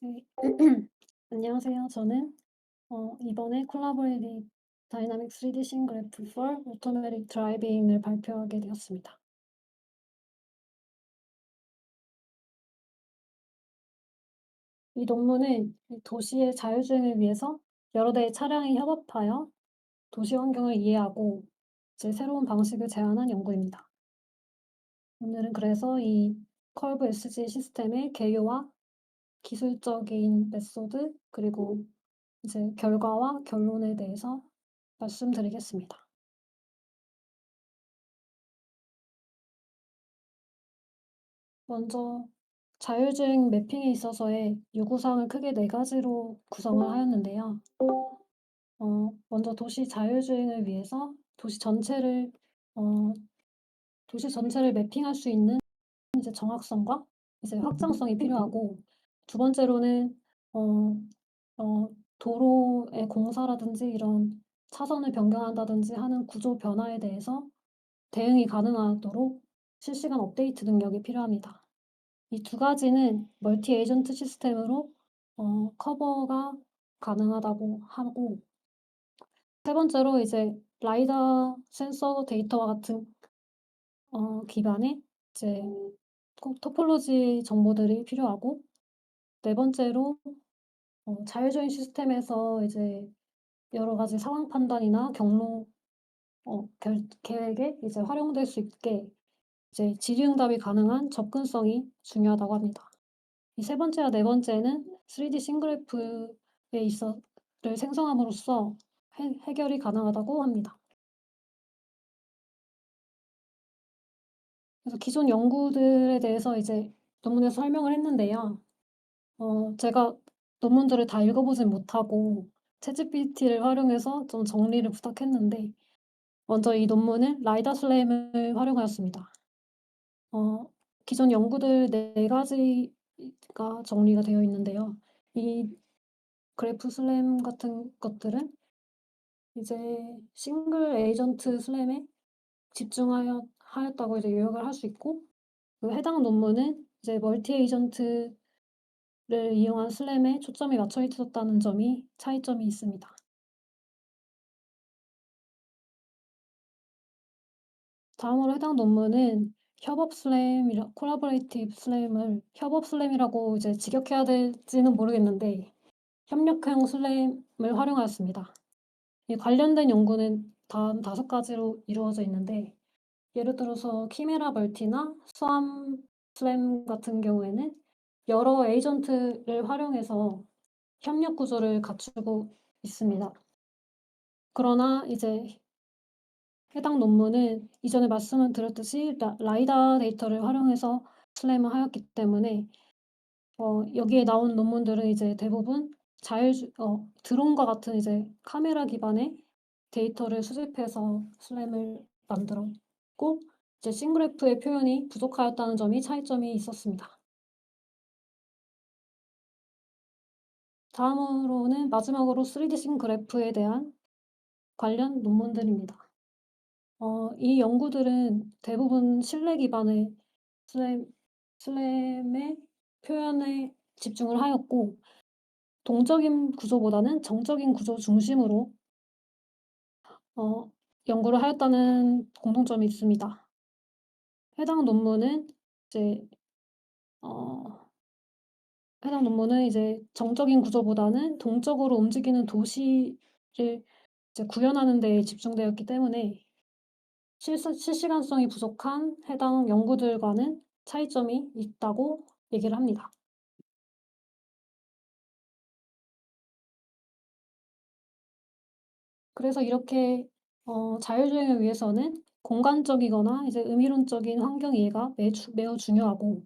네. 안녕하세요. 저는 이번에 콜라보레이티브 다이나믹 3D 싱그래프 for automatic driving을 발표하게 되었습니다. 이 논문은 이 도시의 자율주행을 위해서 여러 대의 차량이 협업하여 도시 환경을 이해하고 이제 새로운 방식을 제안한 연구입니다. 오늘은 그래서 이 컬브 SG 시스템의 개요와 기술적인 메소드 그리고 이제 결과와 결론에 대해서 말씀드리겠습니다. 먼저 자율주행 매핑에 있어서의 요구사항을 크게 네 가지로 구성을 하였는데요. 먼저 도시 자율주행을 위해서 어 도시 전체를 매핑할 수 있는 이제 정확성과 이제 확장성이 필요하고, 두 번째로는 어 도로의 공사라든지 이런 차선을 변경한다든지 하는 구조 변화에 대해서 대응이 가능하도록 실시간 업데이트 능력이 필요합니다. 이 두 가지는 멀티 에이전트 시스템으로 커버가 가능하다고 하고, 세 번째로 이제 라이다 센서 데이터와 같은 기반의 이제 꼭 토폴로지 정보들이 필요하고, 네 번째로 자율주행 시스템에서 이제 여러 가지 상황 판단이나 경로 결 계획에 이제 활용될 수 있게 이제 질의응답이 가능한 접근성이 중요하다고 합니다. 이 세 번째와 네 번째는 3D 싱그래프에 있어 를 생성함으로써 해 해결이 가능하다고 합니다. 그래서 기존 연구들에 대해서 이제 논문에서 설명을 했는데요. 제가 논문들을 다 읽어 보진 못하고 챗GPT를 활용해서 좀 정리를 부탁했는데, 먼저 이 논문은 라이다 슬램을 활용하였습니다. 어 기존 연구들 네 가지가 정리가 되어 있는데요. 이 그래프 슬램 같은 것들은 이제 싱글 에이전트 슬램에 하였다고 이제 요약을 할 수 있고, 그 해당 논문은 이제 멀티 에이전트를 이용한 슬램에 초점이 맞춰 있었다는 점이 차이점이 있습니다. 다음으로 해당 논문은 협업 슬램이라 콜라보레이티브 슬램을 협업 슬램이라고 이제 직역해야 될지는 모르겠는데 협력형 슬램을 활용하였습니다. 이 관련된 연구는 다음 5가지로 이루어져 있는데, 예를 들어서 키메라 멀티나 스왑 슬램 같은 경우에는 여러 에이전트를 활용해서 협력 구조를 갖추고 있습니다. 그러나 이제 해당 논문은 이전에 말씀을 드렸듯이 라이다 데이터를 활용해서 슬램을 하였기 때문에 여기에 나온 논문들은 이제 대부분 드론과 같은 이제 카메라 기반의 데이터를 수집해서 슬램을 만들었고, 이제 싱그래프의 표현이 부족하였다는 점이 차이점이 있었습니다. 다음으로는 마지막으로 3D 싱그래프에 대한 관련 논문들입니다. 이 연구들은 대부분 실내 기반의 슬램 슬램의 표현에 집중을 하였고, 동적인 구조보다는 정적인 구조 중심으로 어 연구를 하였다는 공통점이 있습니다. 해당 논문은 이제 어 이제 정적인 구조보다는 동적으로 움직이는 도시를 이제 구현하는 데 집중되었기 때문에 실시간성이 부족한 해당 연구들과는 차이점이 있다고 얘기를 합니다. 그래서 이렇게 자율주행을 위해서는 공간적이거나 이제 의미론적인 환경 이해가 매우 중요하고,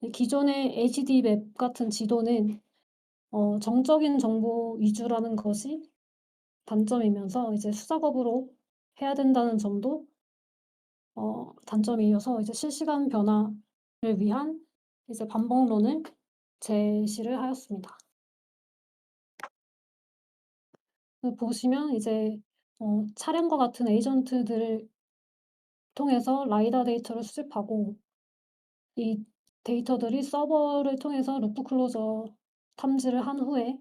이 기존의 HD 맵 같은 지도는 정적인 정보 위주라는 것이 단점이면서 이제 수작업으로 해야 된다는 점도 단점이어서 이제 실시간 변화를 위한 이제 반복론을 제시를 하였습니다. 보시면 이제 차량과 같은 에이전트들을 통해서 라이다 데이터를 수집하고, 이 데이터들이 서버를 통해서 루프 클로저 탐지를 한 후에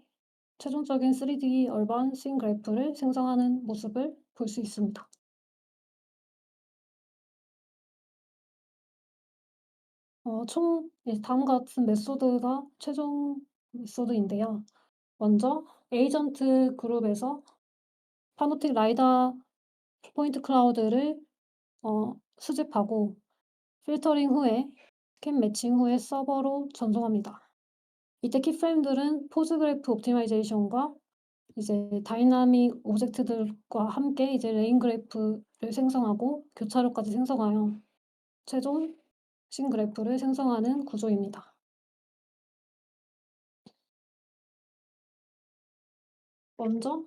최종적인 3D 얼반 씬 그래프를 생성하는 모습을 볼 수 있습니다. 총 다음과 같은 메소드가 최종 메소드인데요. 먼저 에이전트 그룹에서 파노틱 라이다 포인트 클라우드를 수집하고 필터링 후에 스캔 매칭 후에 서버로 전송합니다. 이때 키프레임들은 포즈 그래프 옵티마이제이션과 이제 다이나믹 오브젝트들과 함께 이제 레인 그래프를 생성하고 교차로까지 생성하여 최종 씬 그래프를 생성하는 구조입니다. 먼저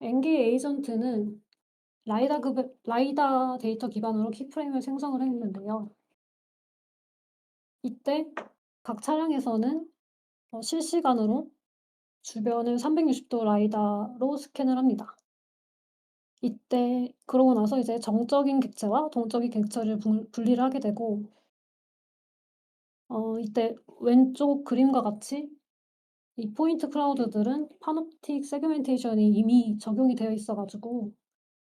엔기 에이전트는 라이다 데이터 기반으로 키프레임을 생성을 했는데요. 이때 각 차량에서는 실시간으로 주변을 360도 라이다로 스캔을 합니다. 이때 그러고 나서 이제 정적인 객체와 동적인 객체를 분리를 하게 되고 이때 왼쪽 그림과 같이 이 포인트 클라우드들은 파놉틱 세그멘테이션이 이미 적용이 되어 있어 가지고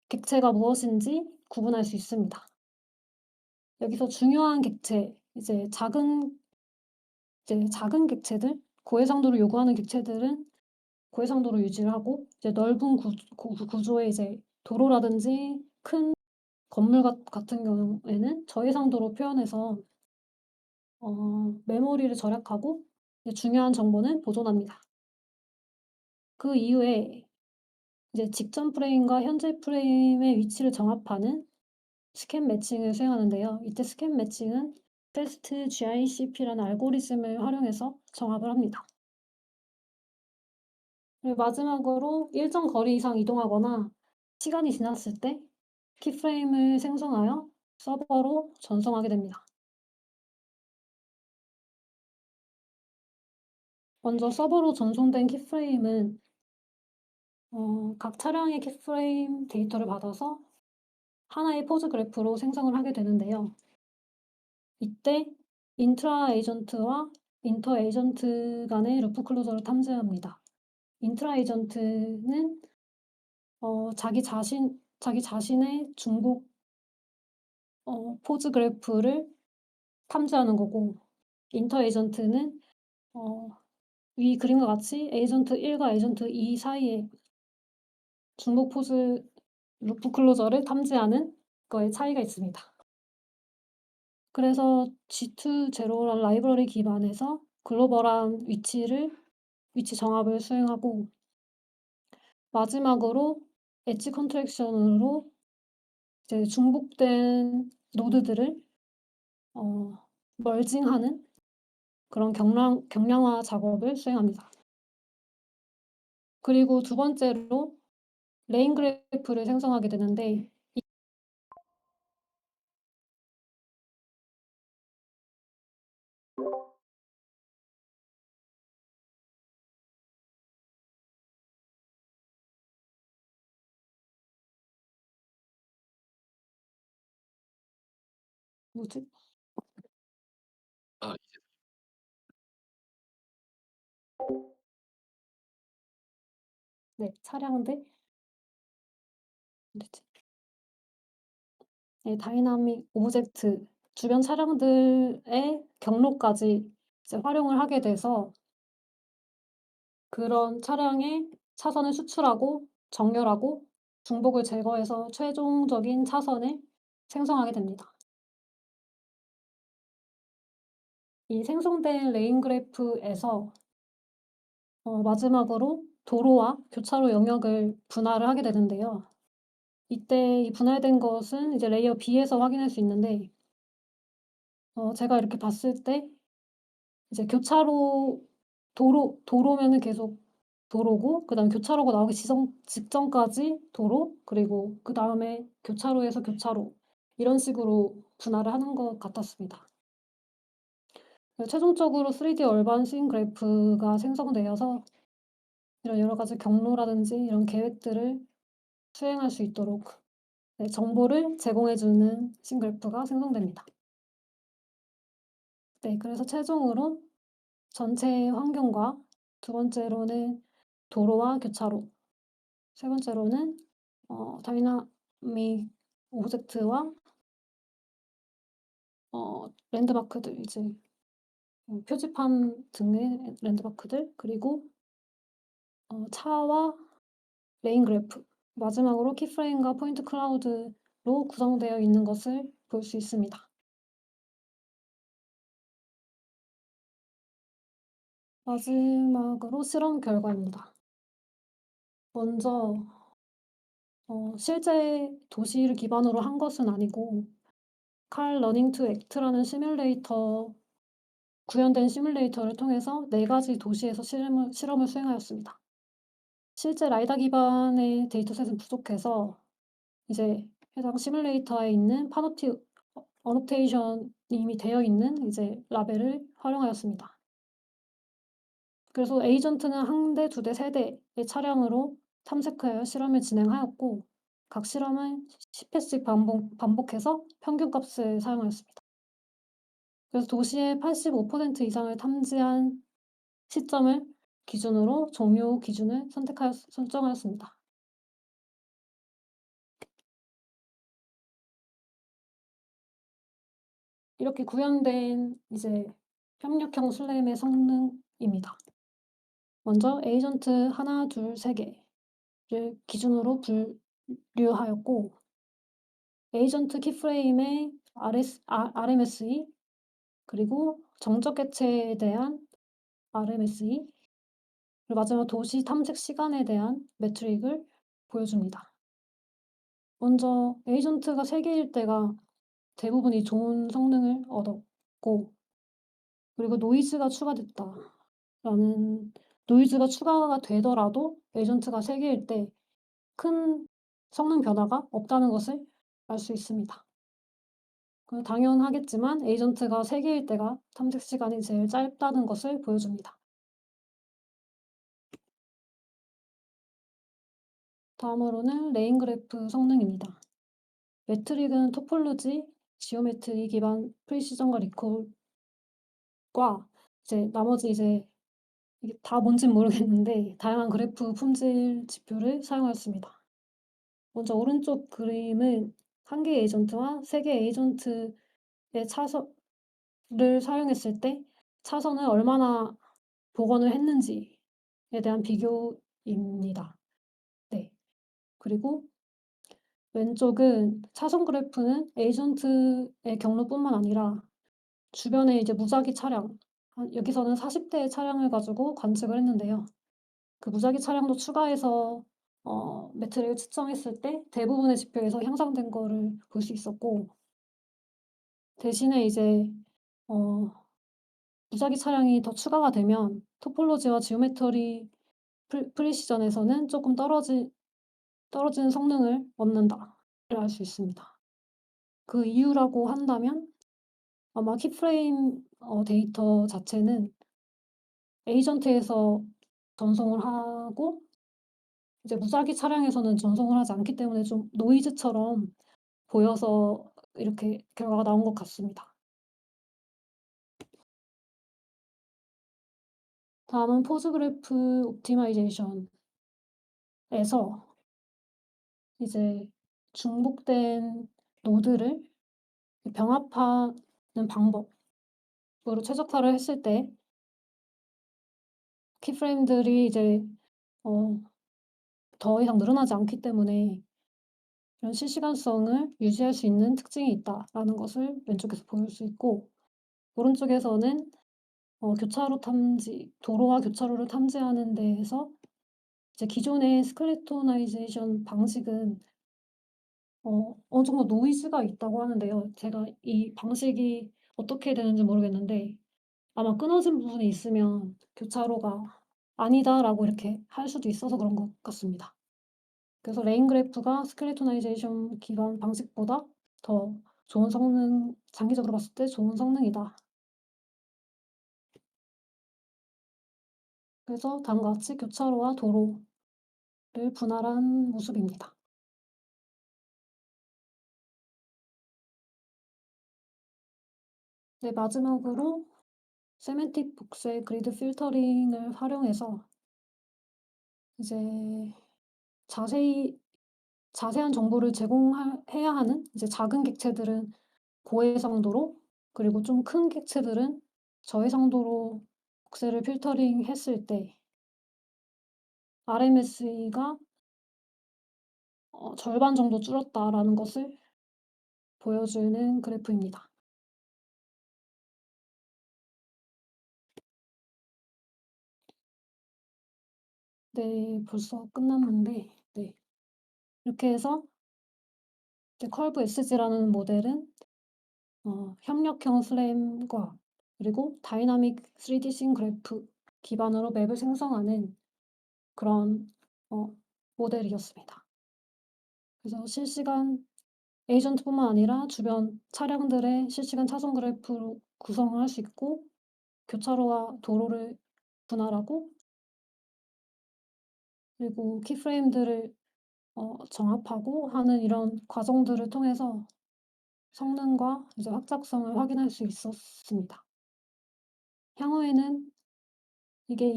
객체가 무엇인지 구분할 수 있습니다. 여기서 중요한 객체, 작은 객체들, 고해상도를 요구하는 객체들은 고해상도를 유지를 하고 이제 넓은 구조의 이제 도로라든지 큰 건물 같은 경우에는 저해상도로 표현해서 메모리를 절약하고 이제 중요한 정보는 보존합니다. 그 이후에 이제 직전 프레임과 현재 프레임의 위치를 정합하는 스캔 매칭을 수행하는데요. 이때 스캔 매칭은 FAST GICP라는 알고리즘을 활용해서 정합을 합니다. 그리고 마지막으로 일정 거리 이상 이동하거나 시간이 지났을 때 키프레임을 생성하여 서버로 전송하게 됩니다. 먼저 서버로 전송된 키프레임은 각 차량의 키프레임 데이터를 받아서 하나의 포즈 그래프로 생성을 하게 되는데요. 이때 인트라 에이전트와 인터 에이전트 간의 루프 클로저를 탐지합니다. 인트라 에이전트는 자기 자신의 중복 포즈 그래프를 탐지하는 거고 인터 에이전트는 어 위 그림과 같이 에이전트 1과 에이전트 2 사이에 중복 포즈 루프 클로저를 탐지하는 거에 차이가 있습니다. 그래서 G2제로라는 라이브러리 기반에서 글로벌한 위치 정합을 수행하고 마지막으로 엣지 컨트랙션으로 이제 중복된 노드들을 어 멀징하는 그런 경량화 작업을 수행합니다. 그리고 두 번째로 레인 그래프를 생성하게 되는데 이 뭐지? 네. 차량들 어디지? 네. 다이나믹 오브젝트 주변 차량들의 경로까지 이제 활용을 하게 돼서 그런 차량의 차선을 수출하고 정렬하고 중복을 제거해서 최종적인 차선을 생성하게 됩니다. 이 생성된 레인 그래프에서 마지막으로 도로와 교차로 영역을 분할을 하게 되는데요. 이때 이 분할된 것은 이제 레이어 B에서 확인할 수 있는데 제가 이렇게 봤을 때 이제 도로면은 계속 도로고 그다음에 교차로가 나오기 직전까지 도로 그리고 그다음에 교차로에서 교차로 이런 식으로 분할을 하는 것 같았습니다. 최종적으로 3D 얼반 씬 그래프가 생성되어서 이런 여러 가지 경로라든지 이런 계획들을 수행할 수 있도록 정보를 제공해 주는 씬 그래프가 생성됩니다. 네. 그래서 최종으로 전체 환경과 두 번째로는 도로와 교차로, 세 번째로는 다이나믹 오브젝트와 랜드마크들 이제 표지판 등의 랜드마크들, 그리고 차와 레인 그래프, 마지막으로 키프레임과 포인트 클라우드로 구성되어 있는 것을 볼 수 있습니다. 마지막으로 실험 결과입니다. 먼저 실제 도시를 기반으로 한 것은 아니고 칼 러닝 투 액트라는 시뮬레이터, 구현된 시뮬레이터를 통해서 4가지 도시에서 실험을 수행하였습니다. 실제 라이다 기반의 데이터셋은 부족해서 이제 해당 시뮬레이터에 있는 어노테이션이 이미 되어 있는 이제 라벨을 활용하였습니다. 그래서 에이전트는 1대, 2대, 3대의 차량으로 탐색하여 실험을 진행하였고 각 실험은 10회씩 반복해서 평균값을 사용하였습니다. 그래서 도시의 85% 이상을 탐지한 시점을 기준으로 종료 기준을 설정하였습니다. 이렇게 구현된 이제 협력형 슬램의 성능입니다. 먼저 에이전트 1, 2, 3개를 기준으로 분류하였고 에이전트 키프레임의 RMSE, 그리고 정적 개체에 대한 RMSE, 그리고 마지막 도시 탐색 시간에 대한 매트릭을 보여줍니다. 먼저 에이전트가 3개일 때가 대부분이 좋은 성능을 얻었고, 그리고 노이즈가 추가가 되더라도 에이전트가 3개일 때 큰 성능 변화가 없다는 것을 알 수 있습니다. 당연하겠지만 에이전트가 3개일 때가 탐색 시간이 제일 짧다는 것을 보여줍니다. 다음으로는 레인 그래프 성능입니다. 매트릭은 토폴로지, 지오메트리 기반 프리시전과 리콜과 이제 나머지 이제 이게 다 뭔진 모르겠는데 다양한 그래프 품질 지표를 사용하였습니다. 먼저 오른쪽 그림은 1개의 에이전트와 3개의 에이전트의 차선을 사용했을 때 차선을 얼마나 복원을 했는지에 대한 비교입니다. 네. 그리고 왼쪽은 차선 그래프는 에이전트의 경로뿐만 아니라 주변에 이제 무작위 차량, 여기서는 40대의 차량을 가지고 관측을 했는데요. 그 무작위 차량도 추가해서 매트릭을 측정했을 때 대부분의 지표에서 향상된 거를 볼 수 있었고, 대신에 이제 무작위 차량이 더 추가가 되면 토폴로지와 지오메트리 프리시전에서는 조금 떨어진 성능을 얻는다를 알 수 있습니다. 그 이유라고 한다면 아마 키프레임 데이터 자체는 에이전트에서 전송을 하고 이제 무작위 차량에서는 전송을 하지 않기 때문에 좀 노이즈처럼 보여서 이렇게 결과가 나온 것 같습니다. 다음은 포즈 그래프 옵티마이제이션에서 이제 중복된 노드를 병합하는 방법으로 최적화를 했을 때 키프레임들이 이제 더 이상 늘어나지 않기 때문에 이런 실시간성을 유지할 수 있는 특징이 있다라는 것을 왼쪽에서 볼 수 있고, 오른쪽에서는 도로와 교차로를 탐지하는 데에서 이제 기존의 스클래토나이제이션 방식은 어느 정도 노이즈가 있다고 하는데요. 제가 이 방식이 어떻게 되는지 모르겠는데 아마 끊어진 부분이 있으면 교차로가 아니다라고 이렇게 할 수도 있어서 그런 것 같습니다. 그래서 레인 그래프가 스켈레토나이제이션 기반 방식보다 더 좋은 성능, 장기적으로 봤을 때 좋은 성능이다. 그래서 다음과 같이 교차로와 도로를 분할한 모습입니다. 네, 마지막으로 세맨틱 복수의 그리드 필터링을 활용해서 이제 자세히 자세한 정보를 해야 하는 이제 작은 객체들은 고해상도로, 그리고 좀 큰 객체들은 저해상도로 복세를 필터링했을 때 RMSE가 절반 정도 줄었다라는 것을 보여주는 그래프입니다. 네, 벌써 끝났는데, 네. 이렇게 해서 이제 컬브 SG라는 모델은 협력형 슬램과 그리고 다이나믹 3D 씬 그래프 기반으로 맵을 생성하는 그런 모델이었습니다. 그래서 실시간 에이전트뿐만 아니라 주변 차량들의 실시간 차선 그래프로 구성을 할 수 있고, 교차로와 도로를 분할하고, 그리고 키프레임들을 정합하고 하는 이런 과정들을 통해서 성능과 이제 확장성을 확인할 수 있었습니다. 향후에는 이게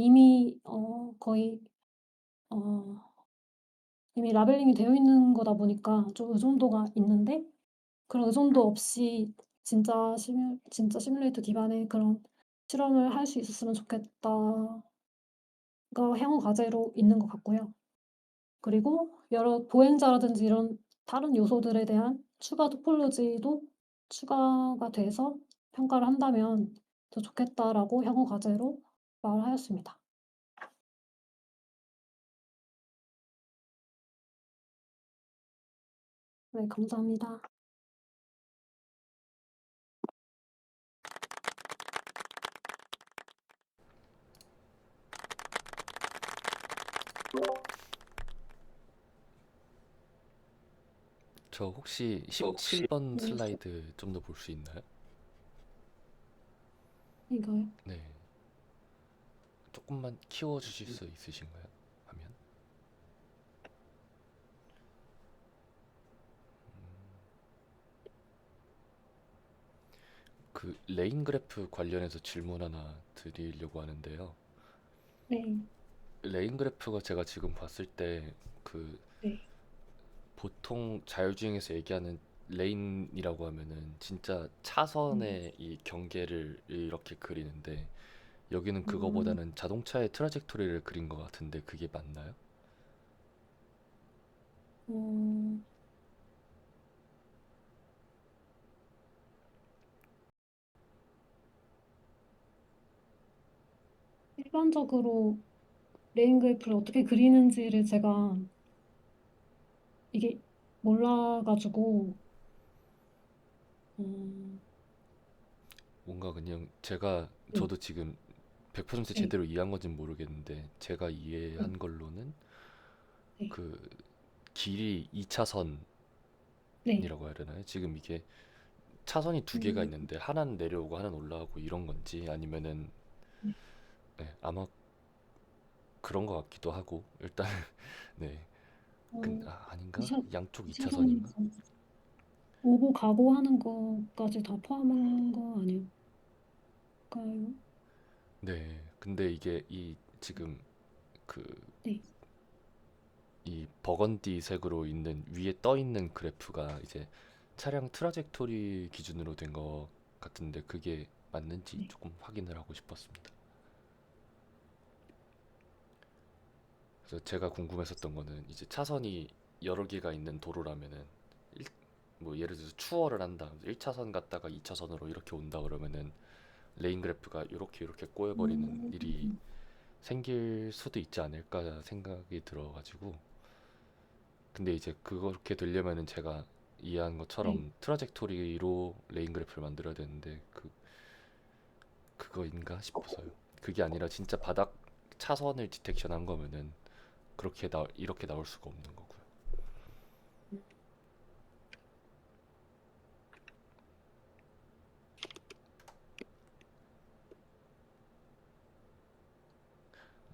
거의 어 이미 라벨링이 되어 있는 거다 보니까 좀 의존도가 있는데, 그런 의존도 없이 진짜 시뮬레이터 기반의 그런 실험을 할 수 있었으면 좋겠다가 향후 과제로 있는 것 같고요. 그리고 여러 보행자라든지 이런 다른 요소들에 대한 추가 토폴로지도 추가가 돼서 평가를 한다면 더 좋겠다라고 향후 과제로 말하였습니다. 네, 감사합니다. 저 혹시 17번 네, 슬라이드 좀 더 볼 수 있나요? 이거요. 네. 조금만 키워 주실 수 있으신가요? 화면. 그 레인 그래프 관련해서 질문 하나 드리려고 하는데요. 네. 레인 그래프가 제가 지금 봤을 때 그 네. 보통 자율주행에서 얘기하는 레인이라고 하면은 진짜 음. 차선의 이 경계를 이렇게 그리는데 여기는 음. 그거보다는 자동차의 트라젝토리를 그린 것 같은데 그게 맞나요? 어 일반적으로 레인 그래프를 어떻게 그리는지를 제가 이게 몰라 가지고 어 뭔가 그냥 제가 네. 저도 지금 100% 네. 제대로 이해한 건지는 모르겠는데 제가 네. 이해한 걸로는 네. 그 길이 2차선이라고 네. 해야 되나요? 지금 이게 차선이 두 개가 음. 있는데 하나는 내려오고 하나는 올라가고 이런 건지 아니면은 네. 네, 아마 그런 것 같기도 하고 일단 네. 어 아닌가? 2차 양쪽 2차선인가? 2차선이니까 오고 가고 하는 것까지 다 포함한 거 아닐까요? 네. 근데 이게 이 지금 그 네. 이 버건디 색으로 있는 위에 떠 있는 그래프가 이제 차량 트라젝토리 기준으로 된 것 같은데 그게 맞는지 네. 조금 확인을 하고 싶었습니다. 그래서 제가 궁금했었던 거는 이제 차선이 여러 개가 있는 도로라면은 뭐 예를 들어서 추월을 한다. 1차선 갔다가 2차선으로 이렇게 온다 그러면은 레인 그래프가 이렇게 꼬여버리는 일이 음. 생길 수도 있지 않을까 생각이 들어가지고 근데 이제 그렇게 되려면은 제가 이해한 네. 것처럼 트라젝토리로 레인 그래프를 만들어야 되는데 그거인가 싶어서요. 그게 아니라 진짜 바닥 차선을 디텍션한 거면은 이렇게 나올 수가 없는 거고요.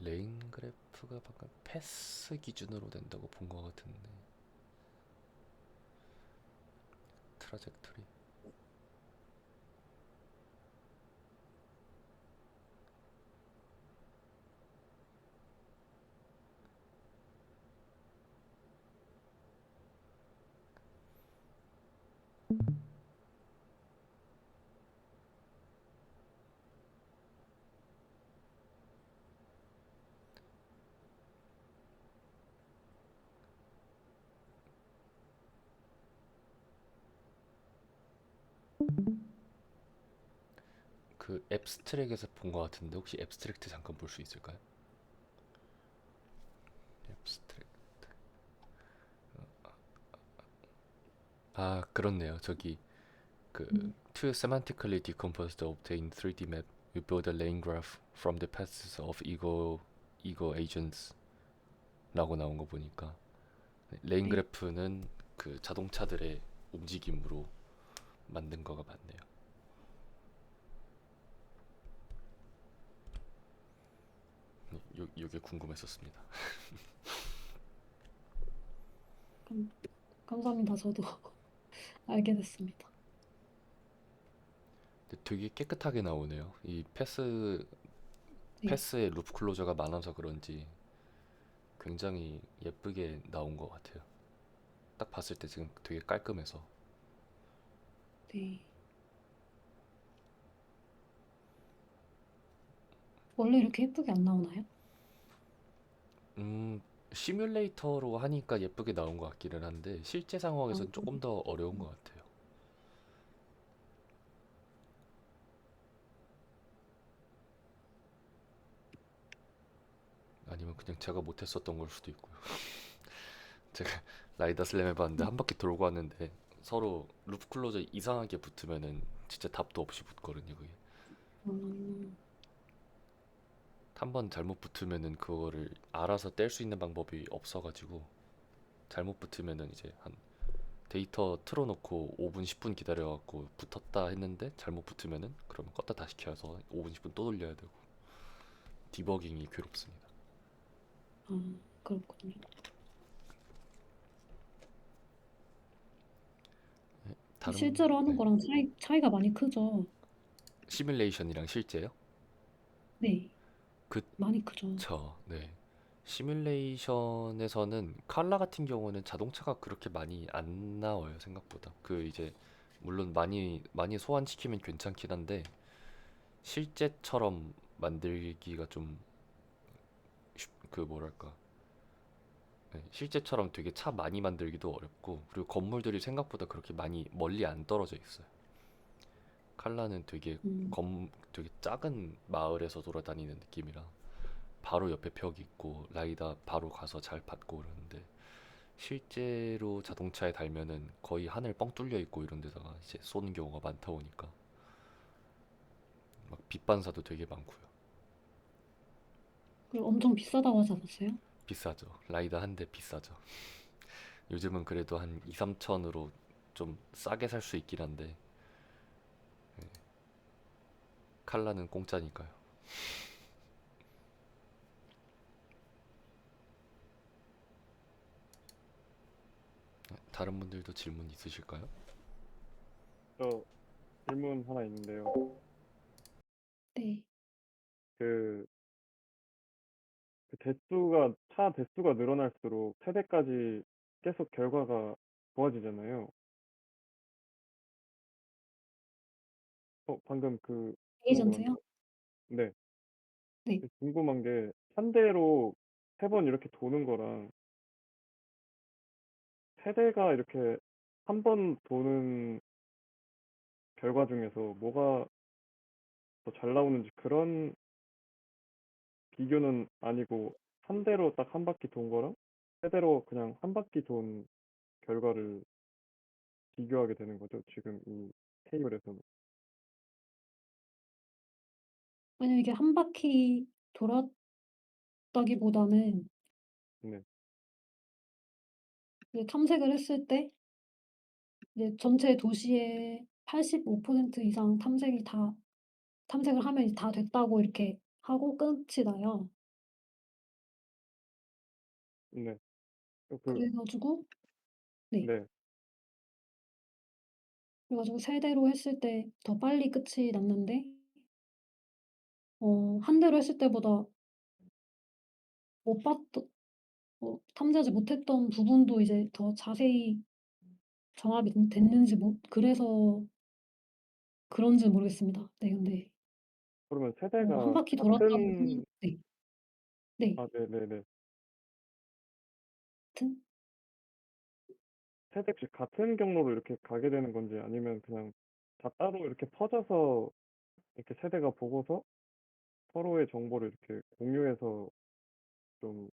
레인 그래프가 방금 패스 기준으로 된다고 본 것 같은데 트라젝토리 그 앱스트랙에서 본 것 같은데 혹시 앱스트랙트 잠깐 볼 수 있을까요? 앱스트랙. 아, 그렇네요. 저기 그 음, to semantically decompose the obtained 3D map, we build a lane graph from the paths of ego agents 라고 나온 거 보니까 레인 네. 그래프는 그 자동차들의 움직임으로 만든 거가 맞네요. 요게 궁금했었습니다. 감, 감사합니다. 저도 알게 됐습니다. 근데 되게 깨끗하게 나오네요. 이 네. 패스에 루프 클로저가 많아서 그런지 굉장히 예쁘게 나온 것 같아요. 딱 봤을 때 지금 되게 깔끔해서. 네. 원래 이렇게 예쁘게 안 나오나요? 음, 시뮬레이터로 하니까 예쁘게 나온 것 같기는 한데 실제 아, 상황에서는 조금 더 어려운 것 같아요. 아니면 그냥 제가 못했었던 걸 수도 있고요. 제가 라이더 슬램 해봤는데 한 바퀴 돌고 왔는데 서로 루프 클로저 이상하게 붙으면은 진짜 답도 없이 붙거든요. 그게 음, 한 번 잘못 붙으면은 그거를 알아서 뗄 수 있는 방법이 없어가지고 잘못 붙으면은 이제 한 데이터 틀어놓고 5분 10분 기다려갖고 붙었다 했는데 잘못 붙으면은 그러면 껐다 다시 켜서 5분 10분 또 돌려야 되고 디버깅이 괴롭습니다. 아, 그렇군요. 다른 실제로 하는 네. 거랑 차이가 많이 크죠. 시뮬레이션이랑 실제요? 네. 많이 크죠. 그쵸. 네. 시뮬레이션에서는 칼라 같은 경우는 자동차가 그렇게 많이 안 나와요, 생각보다. 그 이제 물론 많이 소환시키면 괜찮긴 한데 실제처럼 만들기가 좀 그 뭐랄까. 네, 실제처럼 되게 차 많이 만들기도 어렵고 그리고 건물들이 생각보다 그렇게 많이 멀리 안 떨어져 있어요. 칼라는 음, 되게 작은 마을에서 돌아다니는 느낌이라 바로 옆에 벽 있고 라이다 바로 가서 잘 받고 그러는데 실제로 자동차에 달면은 거의 하늘 뻥 뚫려 있고 이런 데다가 이제 쏘는 경우가 많다 보니까 막 빛 반사도 되게 많고요. 그리고 엄청 비싸다고 하지 않았어요? 비싸죠. 라이다 한 대 비싸죠. 요즘은 그래도 한 2, 3천으로 좀 싸게 살 수 있긴 한데 칼라는 공짜니까요. 다른 분들도 질문 있으실까요? 저 질문 하나 있는데요. 네. 그, 차 대수가 늘어날수록 세대까지 계속 결과가 좋아지잖아요. 방금 궁금한 게, 에이전트요? 네. 네. 궁금한 게, 한 대로 세 번 이렇게 도는 거랑 세대가 이렇게 한 번 도는 결과 중에서 뭐가 더 잘 나오는지 그런 비교는 아니고, 한 대로 딱 한 바퀴 돈 거랑 세대로 그냥 한 바퀴 돈 결과를 비교하게 되는 거죠. 지금 이 테이블에서는. 왜냐면 이게 한 바퀴 돌았다기보다는 네. 이제 탐색을 했을 때 이제 전체 도시의 85% 이상 탐색을 하면 이제 다 됐다고 이렇게 하고 끝이 나요. 네. 그, 그래 가지고 네. 네. 그래 가지고 세대로 했을 때 더 빨리 끝이 났는데 한 대로 했을 때보다 못 봤던 탐지하지 못했던 부분도 이제 더 자세히 정합이 됐는지 그래서 그런지는 모르겠습니다. 네 근데 그러면 한 세대가 바퀴 돌았다고 같은, 네. 네. 아, 네네네. 하여튼 세대 혹시 같은 경로로 이렇게 가게 되는 건지 아니면 그냥 다 따로 이렇게 퍼져서 이렇게 세대가 보고서 서로의 정보를 이렇게 공유해서 좀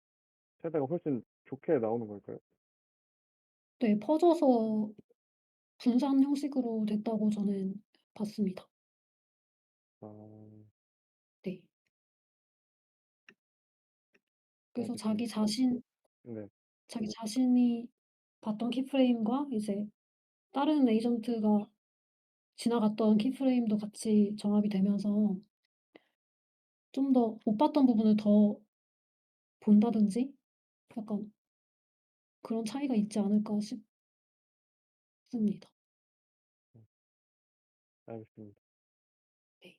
세대가 훨씬 좋게 나오는 걸까요? 네. 퍼져서 분산 형식으로 됐다고 저는 봤습니다. 아, 네. 그래서 알겠습니다. 네. 자기 자신이 봤던 키프레임과 이제 다른 에이전트가 지나갔던 키프레임도 같이 정합이 되면서 좀 더 못 봤던 부분을 더 본다든지 약간 그런 차이가 있지 않을까 싶습니다. 알겠습니다. 네.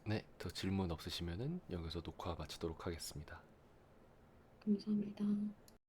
네, 더 질문 없으시면은 여기서 녹화 마치도록 하겠습니다. 감사합니다.